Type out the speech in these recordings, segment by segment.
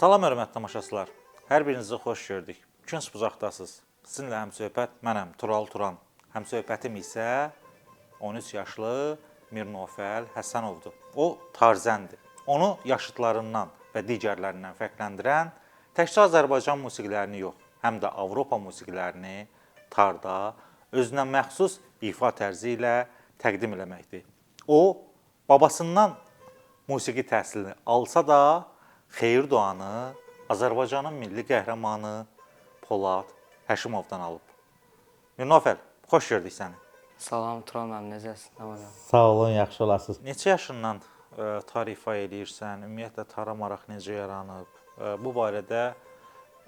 Salam hörmətli tamaşaçılar. Hər birinizi xoş gördük. Künc bucaqdasınız. Sizinlə həmsöhbət mənəm Tural Turan. Həmsöhbətim isə 13 yaşlı Mirnofəl Həsənovdur. O tarzəndir. Onu yaşıdlarından və digərlərindən fərqləndirən təkcə Azərbaycan musiqilərini yox, həm də Avropa musiqilərini tarda özünə məxsus ifa tərzi ilə təqdim eləməkdir. O, babasından musiqi təhsilini alsa da, xeyir duanı Azərbaycanın milli qəhrəmanı Polad Həşimovdan alıb. Mirnofəl, xoş gördük səni. Salam, Tural müəllim, necəsiniz? Sağ olun, yaxşı olasınız. Neçə yaşından tar ifa edirsən? Ümumiyyətlə tara maraq necə yaranıb? Bu barədə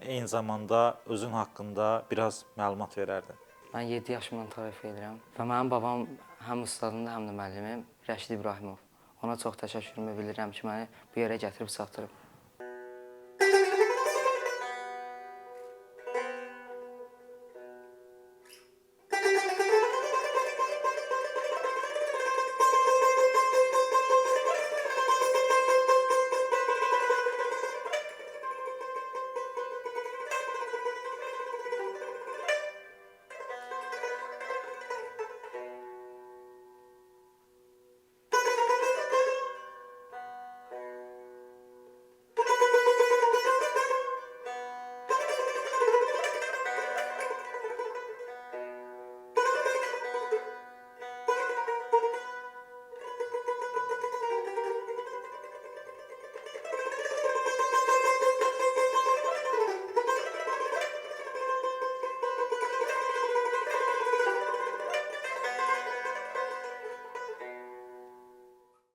eyni zamanda özün haqqında biraz məlumat verərdin. Mən 7 yaşımdan tar ifa edirəm və mənim babam həm ustadımdır, həm də müəllimim Rəşid İbrahimov. Ona çox təşəkkürümü bildirirəm ki, məni bu yerə gətirib çatdırıb.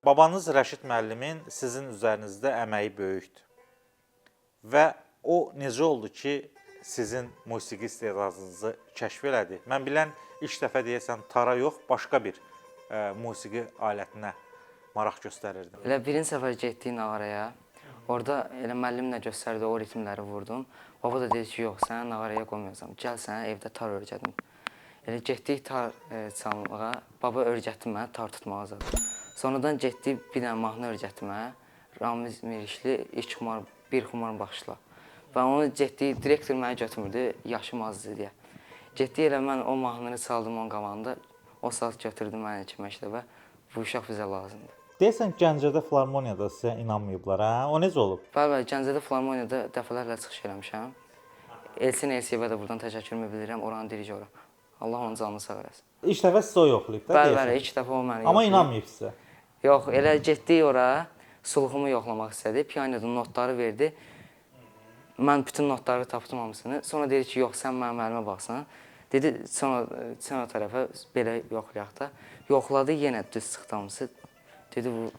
Babanız Rəşid müəllimin sizin üzərinizdə əməyi böyükdür. Və o necə oldu ki, sizin musiqi istedadınızı kəşf elədi? Mən bilən ilk dəfə deyəsən tara yox, başqa bir musiqi alətinə maraq göstərirdim. Elə birinci səfər getdik nağaraya. Orada elə müəllimlə göstərdi, o ritmləri vurdum. Baba da dedi ki, yox, səni nağaraya qoymayacam. Gəl sənə evdə tar öyrədim. Elə getdik tar çalmağa. Baba öyrətdi mənə tar tutmağa zaten. Sonradan getdik bir dənə mahnı öyrətmə, Ramiz Mirişli, bir xumar başla. Və onu getdik, direktor məni götürmürdü, yaşım azdır deyə. Getdik elə mən o mahnını çaldım onun qabağında, o saat götürdü məni kiməklə və bu uşaq bizə lazımdır. Deyəsən Gəncədə Filarmoniyada sizə inanmayıblar, hə? O necə olub? Bəli, Gəncədə Filarmoniyada dəfələrlə çıxış eləmişəm. Elçin Elsiyevə də buradan təşəkkürümü bildirirəm, oranın dirijoru. Allah onun canını sağ eləsin. İlk dəfə sizə o yoxlayıb da deyəsən? Bəli, ilk dəfə o məni yoxlayıb. Amma inanmayıb sizə? Yox, elə getdik ora, suluğumu yoxlamaq istədi, pianoda notları verdi. Mən bütün notları tapdım hamısını. Sonra dedi ki, yox, sən mənim əlimə baxsan. Dedi, sonra tərəfə belə yoxlayaq da. Yoxladı, yenə düz çıxdı hamısı. Dedi, bu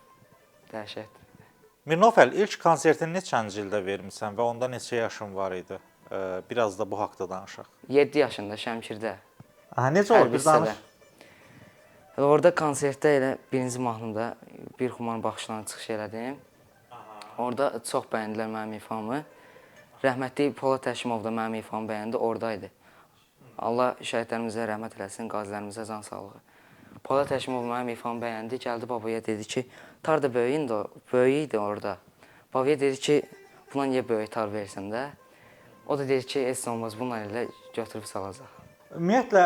dəhşətdir. Mirnofəl, ilk konsertini neçənci ildə vermişsən və onda neçə yaşın var idi? Biraz da bu haqda danışaq. 7 yaşında Şəmkirdə. Necə olub, bir danış? Orada konsertdə elə birinci mahnımda bir xumar baxışlarına çıxış elədim. Orada çox bəyəndilər mənim ifamı. Rəhmətli Polad Həşimov da mənim ifamı bəyəndi, oradaydı. Allah şəhidlərimizə rəhmət eləsin, qazilərimizə can sağlığı. Polad Həşimov mənim ifamı bəyəndi, gəldi babaya dedi ki, tar da böyük idi orada. Babaya dedi ki, buna niyə böyük tar versin də? O da dedi ki, heç olmaz, bununla elə götürüb salacaq. Ümumiyyətlə,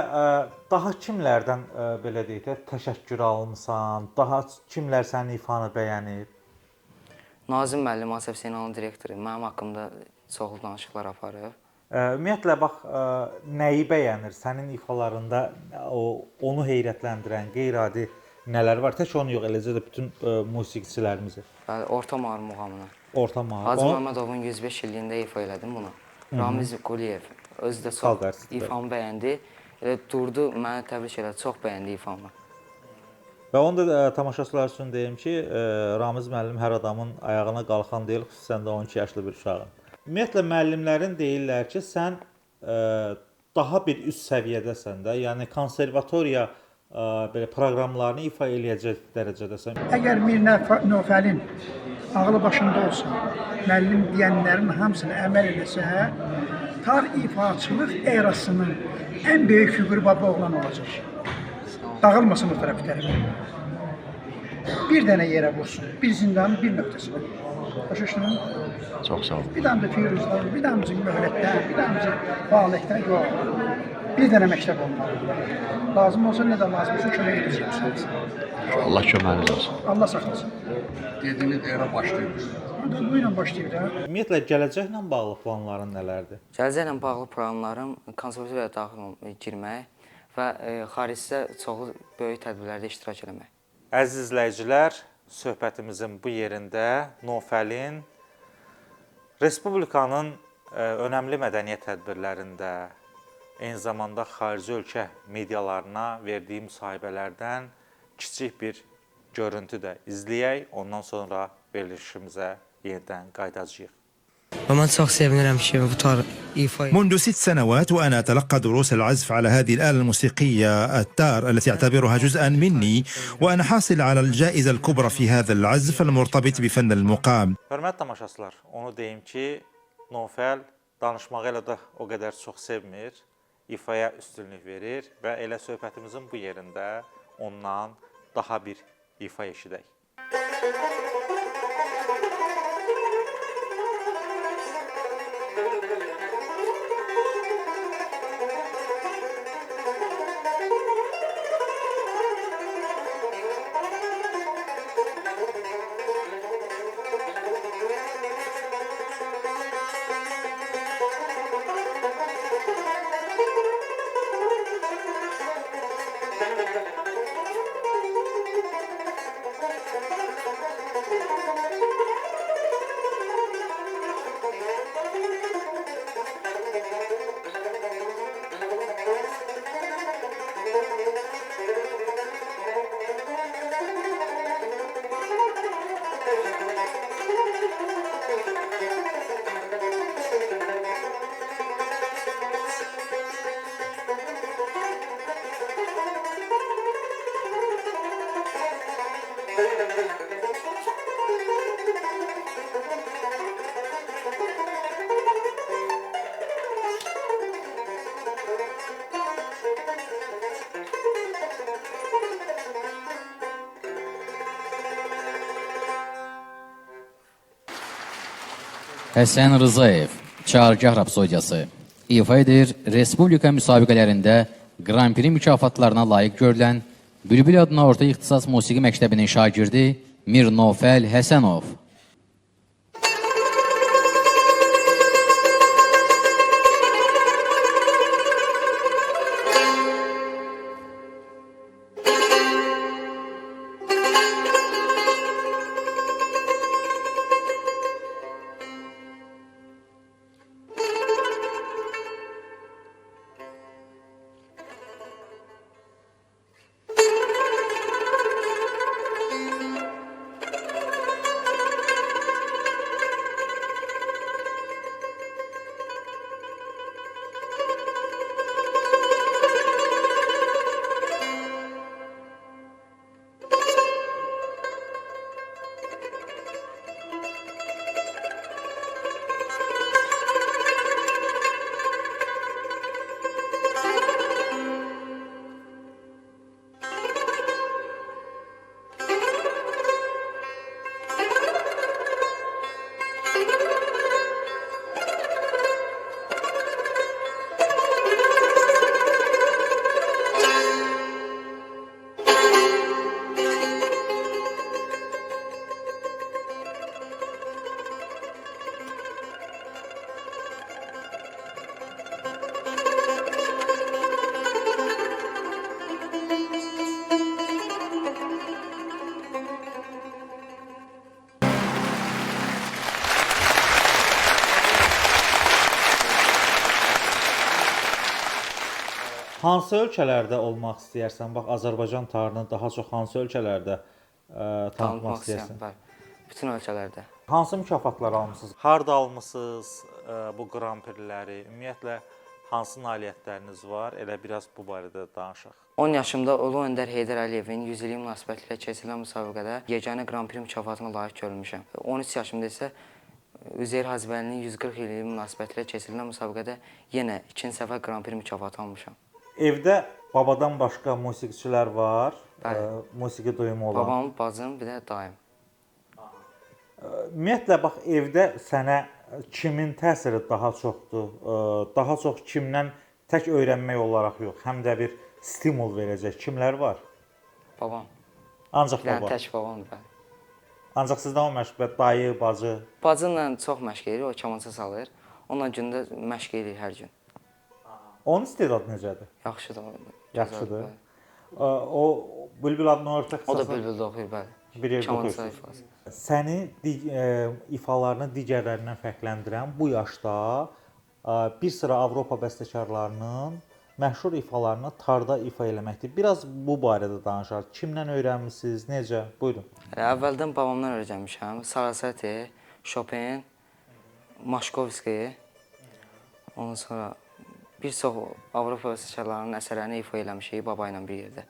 daha kimlərdən belə deyək də, təşəkkür almısan, daha kimlər sənin ifanı bəyənib? Nazim müəllim, Asəf Hüseynalın direktoru, mənim haqqımda çoxlu danışıqlar aparıb. Ümumiyyətlə, bax, nəyi bəyənir? Sənin ifalarında onu heyrətləndirən, qeyri-adi nələr var? Tək onu yox, eləcə də bütün musiqiçilərimizi. Bəli, Orta Mağar muğamını. Orta Mağar. Hacı Məmmədovun 105 illiyində ifa elədim bunu. Ramiz Quliyev özü də çox ifamı bəyəndi. Elə durdu, məni təbrik elədi, çox bəyəndi ifamı. Və onu da tamaşaçılar üçün deyim ki, Ramiz müəllim hər adamın ayağına qalxan deyil, xüsusən də 12 yaşlı bir uşağın. Ümumiyyətlə, müəllimlərin deyirlər ki, sən daha bir üst səviyyədəsən də, yəni konservatoriya belə proqramlarını ifa eləyəcək dərəcədəsən. Əgər Mirnofəlin ağlı başında olsa, müəllim deyənlərin hamısını əməl eləsə, tar ifaçılıq erasının ən böyük fiquru baba oğlan olacaq. Dağılmasın o tərəf. bir dənə yerə vursun. Bir zindanın bir nöqtəsini. Başa düşdün? Çox sağ ol. Bir damcı firuzdan, bir damcı möhlətdən, bir damcı fəaliyyətdən yox. Bir dənə məktəb olmalı. Lazım olsa nə də lazımsa kömək edəcəksən. Allah köməyiniz olsun. Allah saxlasın. Dediyiniz era başlayır. Hadi bu ilə başlayır da. Ümumiyyətlə gələcəklə bağlı planların nələrdir? Gələcəklə bağlı planlarım konservatoriyaya daxil girmək və xaricdə çoxlu böyük tədbirlərdə iştirak etmək. Əziz izləyicilər, söhbətimizin bu yerində Nofəlin Respublikanın önəmli mədəniyyət tədbirlərində, eyni zamanda xarici ölkə medialarına verdiyi müsahibələrdən kiçik bir görüntü də izləyək, ondan sonra verilişimizə yenidən qayıdacağıq. ومن شخص يبني شيء بطار إيفاي منذ 6 سنوات وأنا أتلقى دروس العزف على هذه الآلة الموسيقية التار التي أعتبرها جزءا مني وأنا حاصل على الجائزة الكبرى في هذا العزف المرتبط بفن المقام. Hörmətli tamaşaçılar, onu deyim ki, Nofəl danışmağı elə də o qədər çox sevmir, ifaya üstünlük verir və elə söhbətimizin bu yerində ondan daha bir ifa eşidək. Həsən Rızayev, Çağırgah Rapsodiyası ifa edir. Respublika müsabiqələrində Grand Prix mükafatlarına layiq görülən Bülbül adına orta ixtisas musiqi məktəbinin şagirdi Mir Nofəl Həsənov. Hansı ölkələrdə olmaq istəyərsən? Bax, Azərbaycan tarını daha çox hansı ölkələrdə tanıtmaq istəyirsən? Bəli, bütün ölkələrdə. Hansı mükafatlar almısınız? Harda almısınız bu Grand Prix-ləri? Ümumiyyətlə, hansı nailiyyətləriniz var? Elə biraz bu barədə danışaq. 10 yaşımda Ulu Öndər Heydər Əliyevin 100 illik münasibətilə keçirilən müsabiqədə yeganə Grand Prix mükafatına layiq görülmüşəm. 13 yaşımda isə Üzeyir Hacıbəlinin 140 illik münasibətilə keçirilən müsabiqədə yenə ikinci səfər Grand Prix mükafatı almışam. Evdə babadan başqa musiqiçilər var, Bəli. musiqi duyumu olan. Babam, bacım, bir də dayım. Ümumiyyətlə bax evdə sənə kimin təsiri daha çoxdur? Daha çox kimdən tək öyrənmək olaraq yox, həm də bir stimul verəcək kimlər var? Babam. Ancaq Bir dənə baba. tək babamdır, bəli. Ancaq sizdən o məşğuliyət dayı, bacı. Bacımla çox məşq edir, o kamança salır. Onunla gündə məşq edir hər gün. Onun istedadı necədir? Yaxşıdır. Yaxşıdır. Bəli. O Bülbül adlı orta O da ixtisası bülbüldə oxuyur, bəli. bir yerdə Kamança oxuyursunuz. ifası. Səni ifalarını digərlərindən fərqləndirən bu yaşda bir sıra Avropa bəstəkarlarının məşhur ifalarını tarda ifa eləməkdir. Biraz bu barədə danışaq. Kimdən öyrənmisiniz? Necə? Buyurun. Əvvəldən babamdan öyrənmişəm. Sarasate, Chopin, Maşkovski. Ondan sonra bir çox Avropa bəstəkarlarının əsərlərini ifa eləmişik baba ilə bir yerdə.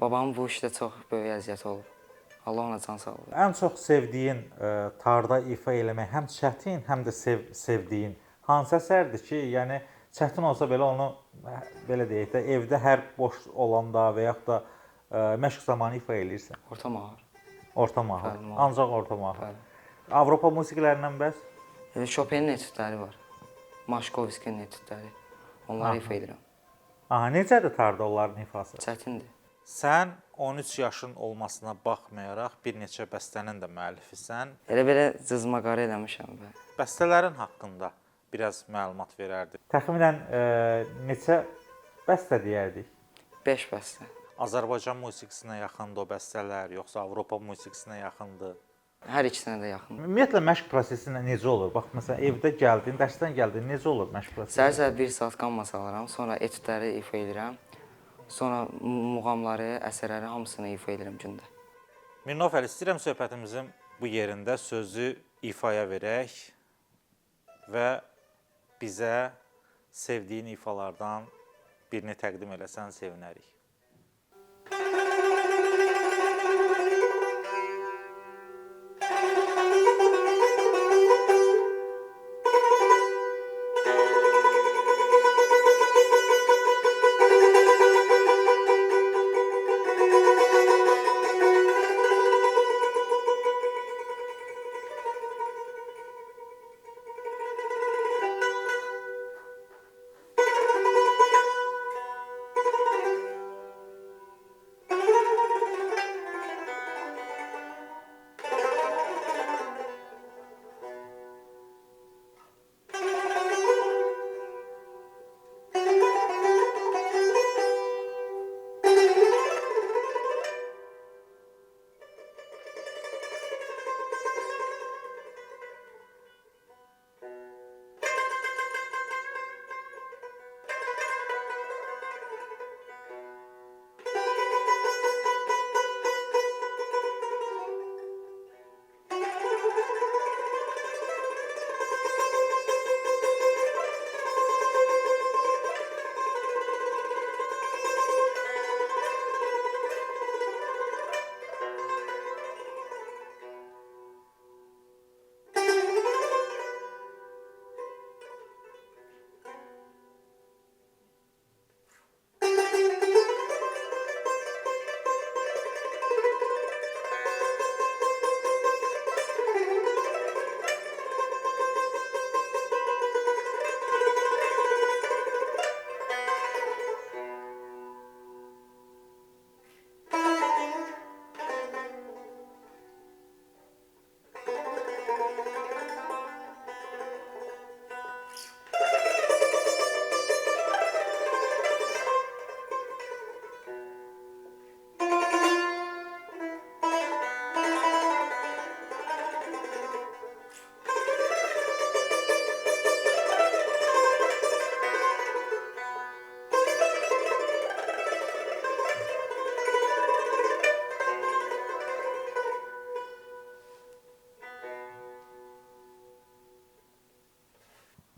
Babamın bu işdə çox böyük əziyyəti olub. Allah ona can sağlığı. Ən çox sevdiyin tarda ifa eləmək həm çətin, həm də sevdiyin hansı əsərdir ki, yəni çətin olsa belə onu belə deyək də evdə hər boş olanda və yaxud da məşq zamanı ifa eləyirsən. Orta mahar. Orta mahar. Bəli, mahar. Ancaq orta mahar. Bəli. Avropa musiqilərindən bəs? Chopin'in etüdləri var. Maşkovskinin etüdləri. Onları ifa edirəm. Aha, necədir tarda onların ifası? Çətindir. Sən 13 yaşın olmasına baxmayaraq bir neçə bəstənin də müəllifisən. Elə belə cızmaqarı eləmişəm. Bəstələrin haqqında biraz məlumat verərdi. Təxminən neçə bəstə deyərdik? 5 bəstə. Azərbaycan musiqisinə yaxındır o bəstələr, yoxsa Avropa musiqisinə yaxındır? Hər ikisinə də yaxın. Ümumiyyətlə məşq prosesi necə olur? Bax məsələn evdə gəldin, dərsdən gəldin, necə olur məşq prosesi? Səhər-səhər 1 saat qamma salıram, sonra etüdləri ifa edirəm. Sonra muğamları, əsərləri hamısını ifa edirəm gündə. Mirnov Əli, istəyirəm söhbətimizin bu yerində sözü ifaya verək və bizə sevdiyin ifalardan birini təqdim eləsən sevinərik.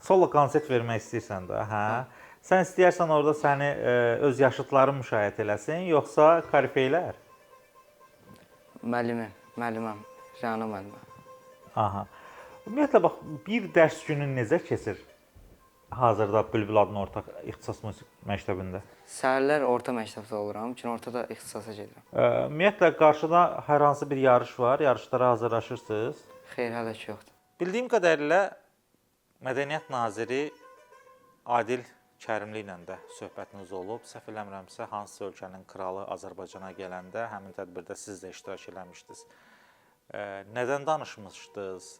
Solo konsert vermək istəyirsən də, hə? Sən istəyirsən orada səni öz yaşıdların müşahidə eləsin, yoxsa korifeylər? Müəlliməm, Rəna müəlliməm. Aha. Ümumiyyətlə bax, bir dərs günün necə keçir? hazırda Bülbül adına orta ixtisas musiqi məktəbində? Səhərlər orta məktəbdə oluram, günortada ixtisasa gedirəm. Ümumiyyətlə qarşıda hər hansı bir yarış var, yarışlara hazırlaşırsınız. Xeyr, hələ ki yoxdur. Bildiyim qədərilə Mədəniyyət naziri Adil Kərimli ilə də söhbətiniz olub. Səhv eləmirəmsə, hansısa ölkənin kralı Azərbaycana gələndə həmin tədbirdə siz də iştirak eləmişdiniz. Nədən danışmışdınız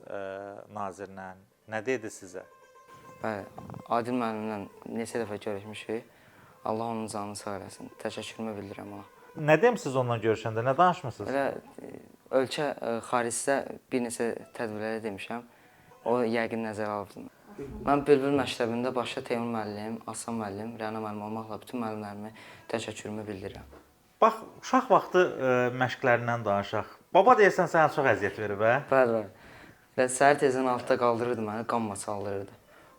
nazirlə? Nə dedi sizə? Bəli, Adil müəllimlə neçə dəfə görüşmüşük. Allah onun canını sağ eləsin. Təşəkkürümü bildirirəm ona. Nə demisiniz onunla görüşəndə? Nə danışmısınız? Elə ölkə xaricdə bir neçə tədbirlərə demişəm. O yəqin nəzərə alıbdı. Mən Bülbül məktəbində başda Teymur müəllim, Aslan müəllim, Rəna müəllim olmaqla bütün müəllimlərimə təşəkkürümü bildirirəm. Bax, uşaq vaxtı məşqlərindən danışaq. Baba deyəsən sənə çox əziyyət verib, hə? Bəli, bəli. Və səhər tezdən 6-da qaldırırdı məni, qamma çaldırırdı.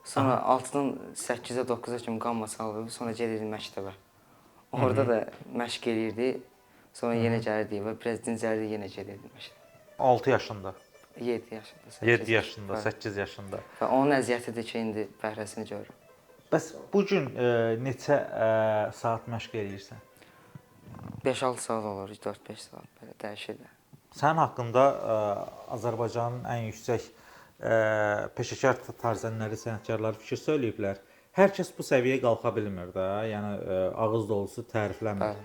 Sonra 6-dan 8-ə 9-a kimi qamma çaldırırdı, sonra gedirdi məktəbə. Orada da məşq eləyirdi, sonra yenə gəlirdi və biraz dincəlirdi, yenə gedirdi məktəbə. 6 yaşında. 7 yaşında, 7 yaşında, 8 yaşında. Və onun əziyyətidir ki, indi bəhrəsini görürəm. Bəs bu gün neçə saat məşq eləyirsən? 5-6 saat olur, 4-5 saat belə dəyişir də. Sənin haqqında Azərbaycanın ən yüksək peşəkar tarzənləri, sənətkarları fikir söyləyiblər. Hər kəs bu səviyyəyə qalxa bilmir də, yəni ağız dolusu tərifləmir.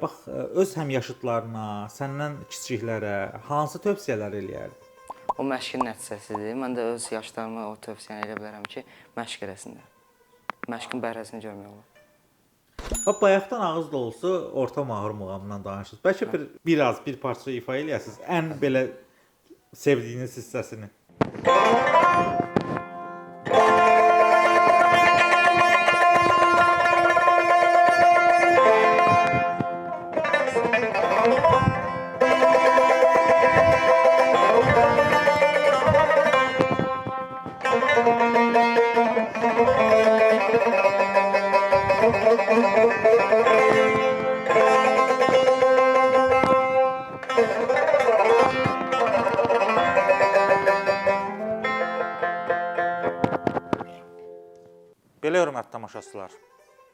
Bax, öz həmyaşıdlarına, səndən kiçiklərə hansı tövsiyələr eləyərdi? O məşqin nəticəsidir. Mən də öz yaşlarıma o tövsiyəni elə bilərəm ki, məşq eləsinlər. Məşqin bəhrəsini görmək olur. Bax, bayaqdan ağız dolusu orta mahur muğamından danışdınız. Bəlkə bir parça ifa eləyəsiniz, ən belə sevdiyiniz hissəsini. Belə hörmətli tamaşaçılar,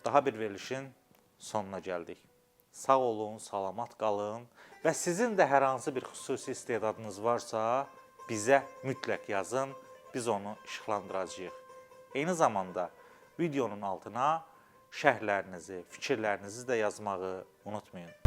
daha bir verilişin sonuna gəldik. Sağ olun, salamat qalın və sizin də hər hansı bir xüsusi istedadınız varsa, bizə mütləq yazın, biz onu işıqlandıracağıq. Eyni zamanda videonun altına şərhlərinizi, fikirlərinizi də yazmağı unutmayın.